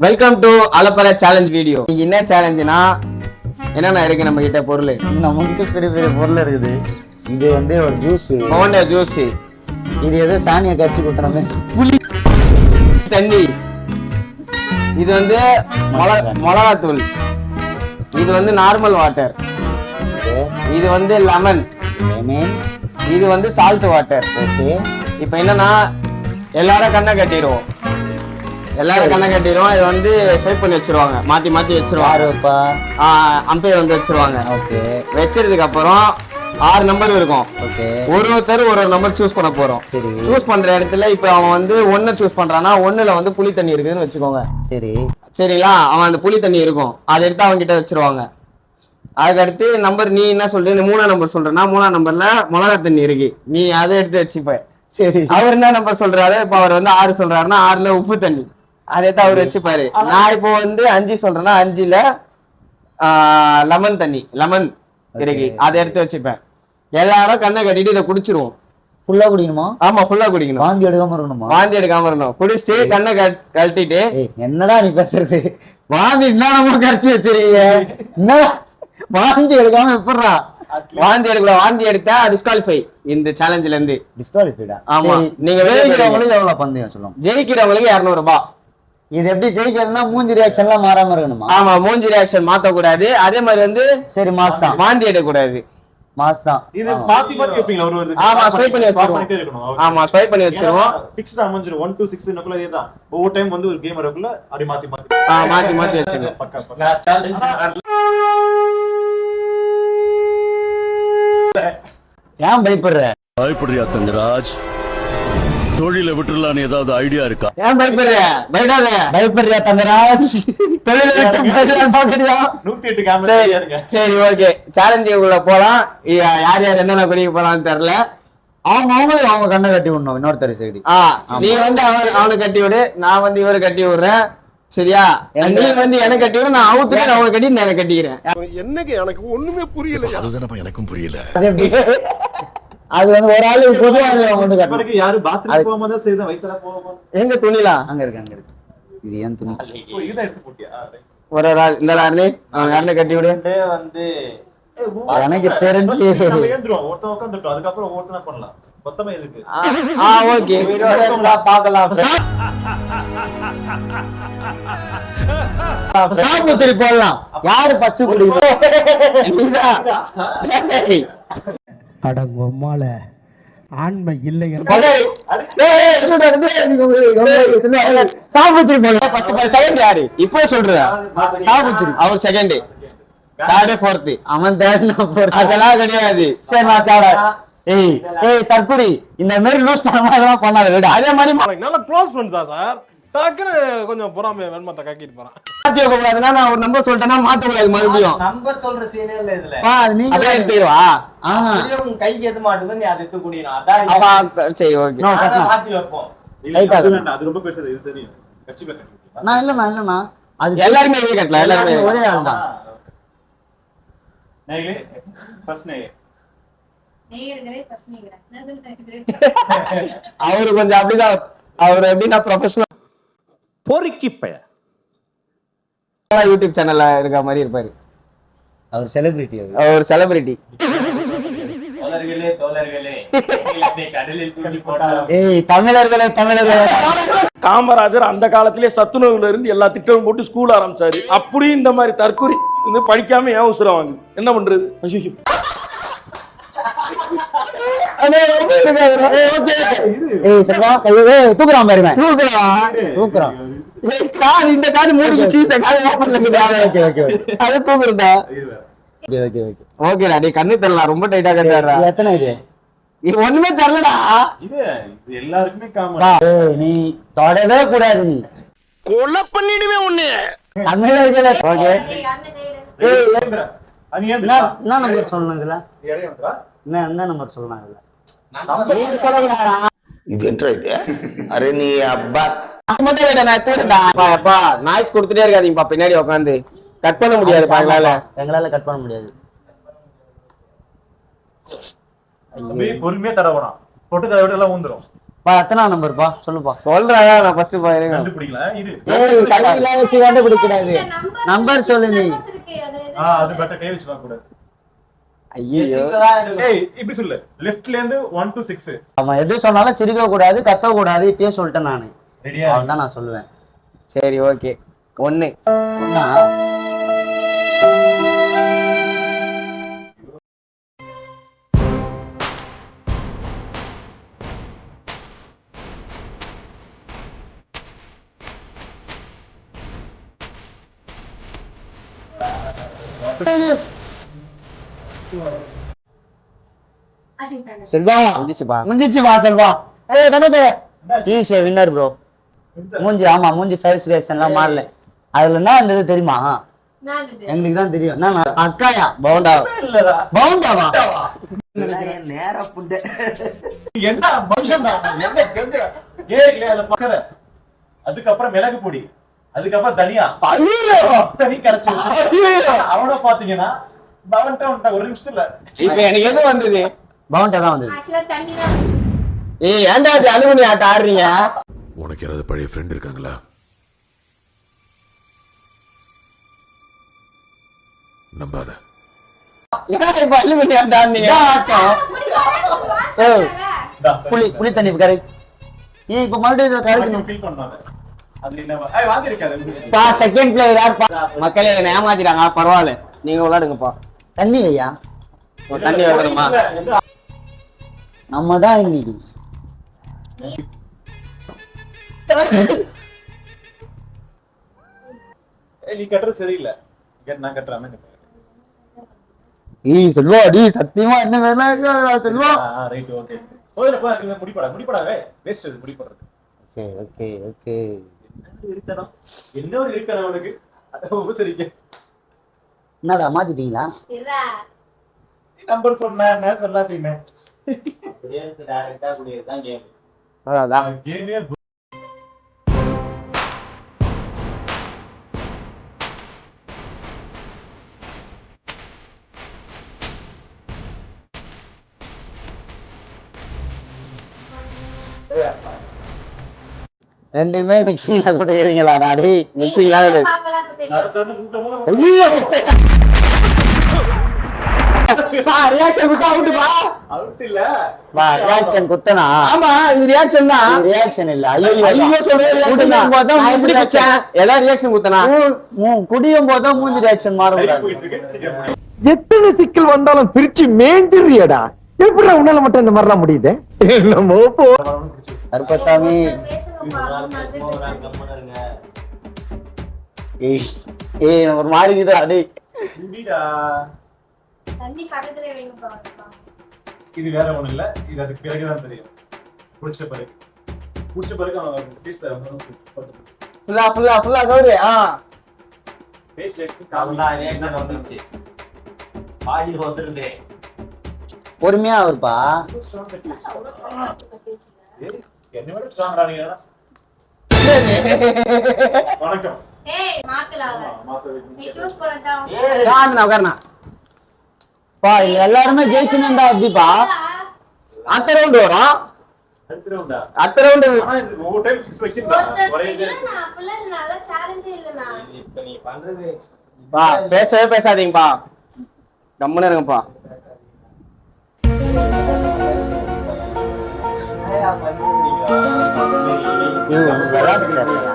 Welcome to அலப்பற challenge video. இன்னைக்கு என்ன சேலஞ்சுனா என்னென்ன இருக்கு நம்ம கிட்ட பொருள்? நம்ம கிட்ட பெரிய பெரிய பொருள் இருக்குது. இது வந்து ஒரு ஜூஸ், ஹோண்டா ஜூஸ். இது ஏதோ சாணியை கடிச்சு குத்துறமே. புளி தண்ணி. இது வந்து மிளகாத்தூள். இது வந்து நார்மல் வாட்டர். இது வந்து லெமன். இது வந்து சால்ட் வாட்டர். ஓகே. இப்போ என்னன்னா எல்லாரும் கண்ணை கட்டிடுவோம். இது வந்து ஸ்வைப் பண்ணி வச்சிருவாங்க, மாத்தி மாத்தி வச்சிருவாங்க. அம்பையர் வந்து வச்சிருவாங்க. ஓகே. வச்சதுக்கு அப்புறம் 6 நம்பர் இருக்கும். ஓகே. ஒருத்தர் ஒரு நம்பர் சூஸ் பண்ண போறோம். சரி. சூஸ் பண்ற இடத்துல இப்ப அவன் வந்து 1 சூஸ் பண்றான்னா 1ல வந்து புளி தண்ணி இருக்குதுன்னு வச்சுக்கோங்க. சரி. சரிங்களா? அவன் அந்த புளி தண்ணி இருக்கும், அதை எடுத்து அவன் கிட்ட வச்சிருவாங்க. அதுக்கு அடுத்து நம்பர் நீ என்ன சொல்ற, 3ஆம் நம்பர் சொல்றேன்னா 3ஆம் நம்பர்ல மிளகா தண்ணி இருக்கு, நீ அதை எடுத்து வச்சுப்ப. சரி. அவர் என்ன நம்பர் சொல்றாரு, இப்ப அவர் வந்து 6 சொல்றாருன்னா 6ல உப்பு தண்ணி, அதை தான் அவர் வச்சுப்பாரு. நான் இப்போ வந்து 5 சொல்றேன்னா 5ல லெமன் தண்ணி, லெமன் இருக்கு, அதை எடுத்து வச்சுப்பேன். எல்லாரும் கண்ணை கட்டிட்டு இதை குடிச்சிருவோம். ஃபுல்லா குடிக்கணுமா? ஆமா, ஃபுல்லா குடிக்கணும். வாந்தி எடுக்காம இருக்கணுமா? வாந்தி எடுக்காம இருக்கணும். குடிச்சிட்டு கண்ணை கழட்டிட்டு. என்னடா நீ பேசுறது? வாந்தி என்ன கரைச்சி வச்சிருக்கீங்க? என்ன வாந்தி எடுக்காம எப்படா? வாந்தி எடுக்கல, வாந்தி எடுத்தா டிஸ்குவாலிஃபை இந்த சேலஞ்சில இருந்து. டிஸ்குவாலிஃபைடா? ஆமா. நீங்க ஜெயிக்கிறவங்களுக்கு எவ்வளவு பந்தயம் சொல்லுங்க? ஜெயிக்கிறவங்களுக்கு 200 ரூபாய். இது எப்படி ஜெயிக்கிறதுனா மூஞ்சி ரியாக்ஷன் எல்லாம் மாறாம இருக்கணுமா? ஆமா, மூஞ்சி ரியாக்ஷன் மாத்த கூடாது. அதே மாதிரி வந்து சரி மாஸ் தான், வாந்தி எடுக்க கூடாது. மாஸ் தான். இது மாத்தி மாத்தி வைப்பீங்களா? ஒரு ஆமா, ஸ்வைப் பண்ணி வச்சிருவோம். ஆமா, ஸ்வைப் பண்ணி வச்சிருவோம். ஃபிக்ஸ்டா அமைஞ்சிரும். 1 to 6 நக்குள்ள இதேதான். ஒவ்வொரு டைம் வந்து ஒரு கேம் வரக்குள்ள அப்படி மாத்தி மாத்தி மாத்தி மாத்தி வச்சிருவோம். பக்கா பக்கா. ஏன் பயப்படுறியா தங்கராஜ்? தொழில விட்டுலான்னு ஏதாவது ஐடியா இருக்கா? ஏன் பயப்படுறியா தங்கராஜ்? தொழில விட்டு பாக்குறியா? 108 கேமரா இருக்கு. சரி, ஓகே. சேலஞ்சுக்குள்ள போலாம். யார் யார் என்னென்ன குடிக்க போலான்னு தெரியல. அவங்க கண்ணை கட்டி விடணும் இன்னொருத்தர் சைடு. நீ வந்து அவனை கட்டி விடு, நான் வந்து இவரை கட்டி விடுறேன். சரியா? நீ வந்து எனக்கு கட்டி விடு, நான் அவுத்துட்டு அவனை கட்டி நான் கட்டிக்கிறேன். என்னங்க எனக்கு ஒண்ணுமே புரியல. அதுதானப்பா எனக்கும் புரியல. அது வந்து ஒரு ஆளு பொதுவாக இப்போதைக்கு யாரு பாத்ரூம் போகாம தான் சரிதான், வயித்துல போகாம. எங்க துணிலா அங்க இருக்கு. இது ஏன் துணி? இதுதான் எடுத்து போட்டியா? ஒரு ஆள் இந்த லாரிலே அவன் யாருன்னு கட்டி விடு. வந்து எனக்கு தெரிஞ்சு நம்ம ஏந்துறோம், ஒருத்தன் உட்கார்ந்துட்டோம், அதுக்கு அப்புறம் ஒருத்தனா பண்ணலாம். மொத்தமா எதுக்கு? ஓகே, பார்க்கலாம். சாமுத்திரி போடலாம். யாரு ஃபர்ஸ்ட் குடிக்கிறோம்? அடங்கொம்மால ஆண்மை இல்லை. சாமுத்திரி போடலாம். செகண்ட் யாரு இப்போ சொல்ற? சாமுத்திரி. அவர் செகண்ட், தேர்ட், ஃபோர்த். அவன் தேர்ட், நான் ஃபோர்த். அதெல்லாம் கிடையாது. சரி, நான் தேர்ட். ஏய் தற்குறி, இந்த மாதிரி லூஸ் தரமா பண்ணாத விட. அதே மாதிரி நல்ல க்ளோஸ் ஃப்ரெண்ட் தான் சார். டக்குனு கொஞ்சம் பொறாமை வெண்மத்தை கக்கிட்டு போறான். மாத்தி வைக்க கூடாதுன்னா நான் ஒரு நம்பர் சொல்லிட்டேன்னா மாத்த கூடாது மறுபடியும். நம்பர் சொல்ற சீனே இல்ல இதுல. நீங்க அப்படியே எடுத்துவா. உன் கைக்கு எது மாட்டுது நீ அதை எடுத்து குடிக்கணும். அதான் சரி, ஓகே. மாத்தி வைப்போம். அது வேண்டாம், அது ரொம்ப பெருசு, இது தெரியும். கட்சி பேக். நான் இல்லண்ணா அது எல்லாருமே இதே கட்டல, எல்லாருமே ஒரே ஆள் தான். நேயர்களே, ஃபர்ஸ்ட் நேயர். அவரு கொஞ்சம் அப்படிதான். அவர் எப்படின்னா ப்ரொஃபஷனல் பொறுக்கி பைய யூடியூப் சேனல்ல இருக்க மாதிரி இருப்பாரு. அவர் செலிபிரிட்டி. அவர் செலிபிரிட்டி. தோழர்களே கடலில் தூக்கி போட்டாலும் தமிழர்களே. காமராஜர் அந்த காலத்திலே சத்துணவுல இருந்து எல்லா திட்டமும் போட்டு ஸ்கூல் ஆரம்பிச்சாரு. அப்படியும் இந்த மாதிரி தற்கொலை வந்து படிக்காம ஏன் உசுரம் வாங்குது? என்ன பண்றது? ஐயோ, தூக்குறான் பாருங்க. தூக்குறான். இந்த காது மூடிச்சு, இந்த காது ஓபன்ல இருக்குது. அது தூக்குறதா? ஓகேடா, நீ கண்ணு தெரியல, ரொம்ப டைட்டா கட்டாரா. எத்தனை இது ஒண்ணுமே தெரியலடா. இது எல்லாருக்குமே காமன். நீ தொடவே கூடாது. நீ கொலை பண்ணிடுவே ஒண்ணு. தமிழர்களே. ஓகே. என்ன நம்பர் சொல்லணும் இதுல? என்ன நம்பர் சொல்லலாம் இதுல? இது என்ன இது? அரே நீ அப்பா மட்டும் கேட்டா நான் தூரடா. அப்பா நாய்ஸ் கொடுத்துட்டே இருக்காதீங்கப்பா, பின்னாடி உட்காந்து கட் பண்ண முடியாது. எங்களால கட் பண்ண முடியாது. பொறுமையா தடவணும். பொட்டு தடவை எல்லாம் ஊந்துரும். பா எத்தனா நம்பர்ப்பா சொல்லுப்பா. சொல்றேன் நான் ஃபர்ஸ்ட் பாருங்க. கண்டுபிடிக்கல இரு. ஏய் கையில வச்சு கண்டுபிடிக்கூடாது. நம்பர் சொல்லு நீ. அது பெட்டர் கை வச்சு பார்க்க கூடாது. ஐயோ ஏய் இப்படி சொல்லு. லெஃப்ட்ல இருந்து 1 to 6. அவன் எது சொன்னாலும் சிரிக்க கூடாது, கத்த கூடாது. இப்பயே சொல்லிட்டேன் நானு. ரெடியா? அதான் நான் சொல்லுவேன். சரி ஓகே 1. செல்வா முடிச்சுப்பா. முடிஞ்சிச்சு வா செல்வா. ஏய் கணக்கு ஈஸியா வின்னர் ப்ரோ. மூஞ்சி ஆமா மூஞ்சி ஃபேஸ் ரியாக்ஷன்லாம் மாறல. அதுல என்ன இருந்தது தெரியுமா? எங்களுக்கு தான் தெரியும். நான் அக்காயா பவுண்டா இல்லடா. பவுண்டாவா? என்ன மனுஷன் தான் என்ன கேங்க. ஏய் அத பக்கற. அதுக்கு அப்புறம் மிளகு பொடி. அதுக்கு அப்புறம் தனியா. தனி கரைச்சு வச்சு. அவன பாத்தீங்கன்னா பவன்ட்ட ஒரு நிமிஷத்துல. இப்போ எனக்கு எது வந்தது? பவுண்டா தான் வந்தது. ஏய் ஏன்டா அது அலுமினி ஆட்ட ஆடுறீங்க? உனக்கு யாராவது பழைய ஃப்ரெண்ட் இருக்காங்களா? நம்பாத. ஏன் இப்ப அலுமினி ஆட்ட ஆடுறீங்க? ஏய் புளி தண்ணி கரை. ஏன் இப்ப மறுபடியும் கரைக்கணும்? ஃபீல் பண்ணாத. அது என்ன ஏய் வாங்கி இருக்காது. பா செகண்ட் பிளேயர் யார் பா? மக்களே என்ன ஏமாத்திட்டாங்க. பரவாயில்ல நீங்க விளையாடுங்கப்பா. தண்ணி வையா. தண்ணி வைக்கணுமா? நம்ம தான் இன்னைக்கு நீ கட்டுறது சரியில்லை. நான் கட்டுறேன். ஏய் செல்வா டி சத்தியமா என்ன வேணா செல்வா. Right okay. போறப்ப முடிப்படா வேஸ்ட் அது முடிப்பறது. Okay okay okay. என்ன ஒரு இருக்கணும் உனக்கு. அத உபசரிக்க. என்னடா மாத்திட்டீங்களா? நம்பர் சொன்னா சொல்லாதீங்க. அப்படியே டைரக்டா குடியே தான் கேம். அதான் கேமே ரெண்டுமே மிக்சிங்ல போட்டுக்கிறீங்களா? நாடி மிக்சிங்ல அரசாங்க கூட்டமா ரியாக்ஷன் குத்தா அவுட்டுப்பா. அவுட் இல்ல. வா ரியாக்ஷன் குத்தனா? ஆமா இது ரியாக்ஷன் தான். ரியாக்ஷன் இல்ல. ஐயோ ஐயோ சொல்றேன் ரியாக்ஷன் தான். நான் எப்படி குச்சேன்? ஏதா ரியாக்ஷன் குத்தனா? குடியும் போது மூஞ்சி ரியாக்ஷன் மாறும். போயிட்டு இருக்கு. சீக்கிரம். எத்தனை சிக்கல் வந்தாலும் பிரிச்சு மேஞ்சிரியடா. எப்படி உன்னால மட்டும் இந்த மாதிரிலாம் முடியுது? என்னமோ போ. கருப்பசாமி ஏய் ஏய் ஒரு மாதிரி இருக்குடா டேய். குடிடா. தண்ணி பக்கத்துல வைங்கப்பா. இது வேற ஒண்ணு இல்ல. இது அதுக்கு பிறகு தான் தெரியும். குடிச்ச பிறகு அவன் பேச ஃபுல்லா கவுரு. பேச காலலாம் ரியாக்ஷன் வந்துச்சு. பாடி வந்துருந்தே. பொறுமையா இருப்பா. என்னோட ஸ்ட்ராங்கா நீங்க. வணக்கம். ஏய் மாக்கலாவ. நீ சூஸ் பண்ணடா. நான் உட்கார்னா. பா இல்ல எல்லாரும் ஜெயிச்சுனேன்டா அப்படிப்பா. அடுத்த ரவுண்ட் வரும். அடுத்த ரவுண்ட் ஆனா இது ஒவ்வொரு டைம் 6 வைக்கிறா. ஒரே இது. நான் அப்பல நல்ல சேலஞ்ச் இல்லனா. இப்ப நீ பண்றது பா பேசவே பேசாதீங்கப்பா. கம்முனு இருங்கப்பா. விளையாட்டு தெரியல.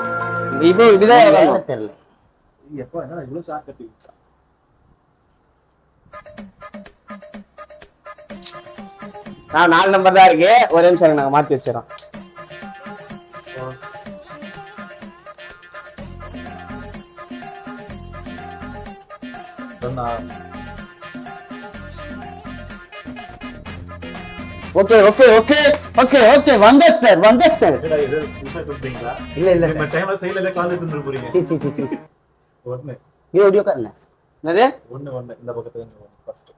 இப்போ இப்படிதான் விளையாட தெரியல. எப்ப என்ன இவ்ளோ ஷார்ட் கட்டி. நான் 4 நம்பர் தான் இருக்கு. ஒரே நிமிஷம் நாங்க மாத்தி வச்சிரோம். Okay okay okay okay okay வந்த சார் இது புதுசா சொல்றீங்களா? இல்ல இல்ல நம்ம டைம்ல சைடுல கால் தந்துட்டு போறீங்க. சி சி சி சி ஒண்ணு வீடியோ करना என்னது? ஒண்ணு இந்த பக்கத்துல ஃபர்ஸ்ட்.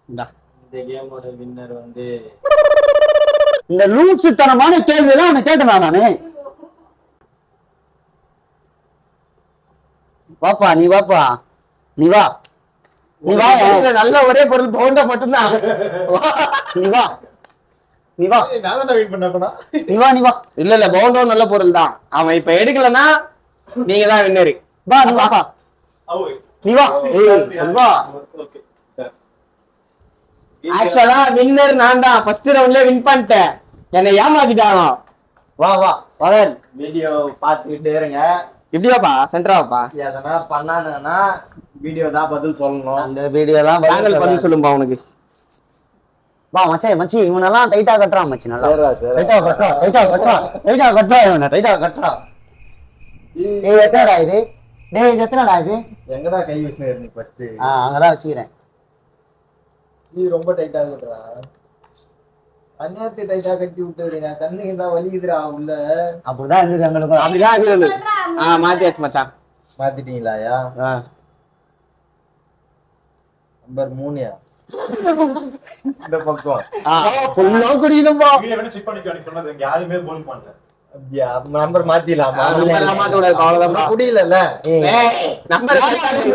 இந்த கேமோட வின்னர் வந்து இந்த லூசு தனமான கேள்வி எல்லாம் நான் கேட்டேனா நானு? வாப்பா நீ வா நீ வா நல்ல ஒரே பொருள் பவுண்டா மட்டும்தான். நீ வா நீ வா நான் தான் வெயிட் பண்ணப்பனா. நீ வா நீ வா இல்ல பவுண்டோ நல்ல பொருள் தான். அவன் இப்ப எடுக்கலன்னா நீங்க தான் வின்னரு. வா நீ வா நீ வா வா. ஓகே. ஆக்சுவலா வின்னர் நான் தான். ஃபர்ஸ்ட் ரவுண்ட்ல வின் பண்ணிட்டேன். என்னை ஏமாத்திட்டாங்க. வா வா வரேன். வீடியோ பார்த்துக்கிட்டே இருங்க. இப்படியாப்பா சென்டராப்பா எதனா பண்ணானுங்கன்னா வீடியோ தான் பதில் சொல்லணும். அந்த வீடியோலாம் சேனல் பண்ணி சொல்லும்பா உனக்கு. வா மச்சான் மச்சி இவனெல்லாம் டைட்டா கட்டுறான் மச்சி நல்லா டைட்டா கட்டுறா இவனை டைட்டா கட்டுறா. ஏய் எத்தனடா இது? டேய் இது எத்தனடா இது? எங்கடா கை வச்சுனே நீ ஃபர்ஸ்ட்? அங்கதான் வச்சுக்கிறேன். நீ ரொம்ப டைட்டா இருக்குடா. அநியாயத்தை டைட்டா கட்டி விட்டுறீங்க. கண்ணுக்கு தான் வலிக்குதுடா உள்ள. அப்படிதான் இருந்தது எங்களுக்கு. அப்படிதான் இருக்குது. மாத்தியாச்சு மச்சான். மாத்திட்டீங்களாயா? நம்பர் 3யா? இந்த பக்கம். ஃபுல்லா குடிக்கணும்பா. வீடியோ வேணா செக் பண்ணிக்கோ. நீ சொன்னது இங்க யாருமே போல் பண்ணல. அப்படியா? நம்பர் மாத்திடலாமா? மாத்த கூடாது அவ்வளவுதான். குடியிலல்ல. நம்பர்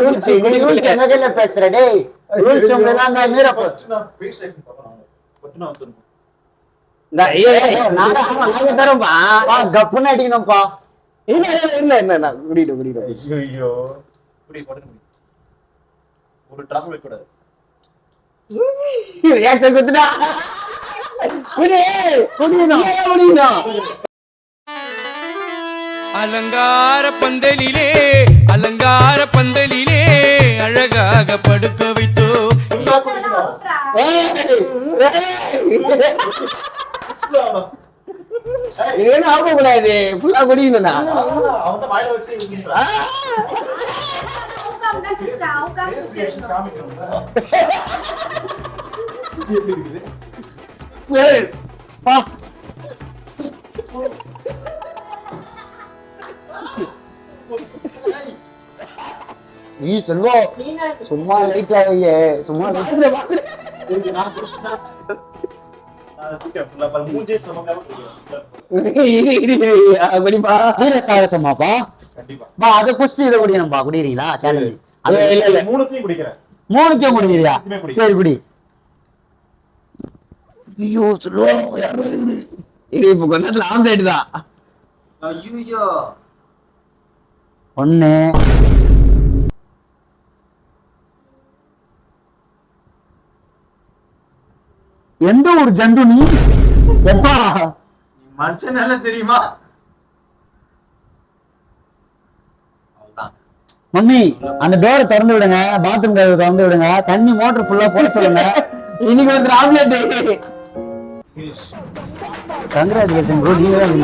ரூல்ஸ் என்ன கையில பேசுற டேய்? ரூல்ஸ் உங்களெல்லாம் நான் மீற ஃபர்ஸ்ட் நான் ஃபேஸ் ரைட்டிங் பார்க்கறேன். பட்டு நான் வந்துறேன். நாங்க தரோம்பா. கப்புன்னு அடிக்கணும்ப்பா. இல்ல குடிடு. ஐயோ குடி போட்டு ஒரு டிராப் வைக்க கூடாது. ரியாக்ஷன் குத்துடா. குடியணும். அலங்கார பந்தலிலே அழகாக படுக்க வைத்தோ. ஏன் ஆக கூடாது? ஃபுல்லா குடிக்கணும்னா அவன் தான் வாயில வச்சு ஊத்திட்டான். Face reaction காமிக்கணும்ல. எப்படி இருக்குது? நீ சொல்லுவோம் சும்மா லைட்ல வையே சும்மா மூஞ்சே சமக்காம குடிப்பா. சாகசமாப்பா. கண்டிப்பா. பா அதை குடிச்சு இதை குடிக்கணும்பா. குடிக்கிறீங்களா சேலஞ்சு? இல்ல மூணுத்தையும் குடிக்கிறேன். மூணுத்தையும் குடிக்கிறியா? சரி குடி. ஐயோ சொல்லுவோம் இப்ப கொஞ்ச நேரத்துல ஆம்லேட் தான். ஐயோ ஒண்ணு எந்த ஒரு ஜந்து நீ எப்பா மனுஷன் நல்லா தெரியுமா? மம்மி அந்த டோரை திறந்து விடுங்க. பாத்ரூம் கதவை திறந்து விடுங்க. தண்ணி மோட்டர் ஃபுல்லா போட சொல்லுங்க. இன்னைக்கு வந்து ஆம்லேட். Congratulation bro. நீங்க தான்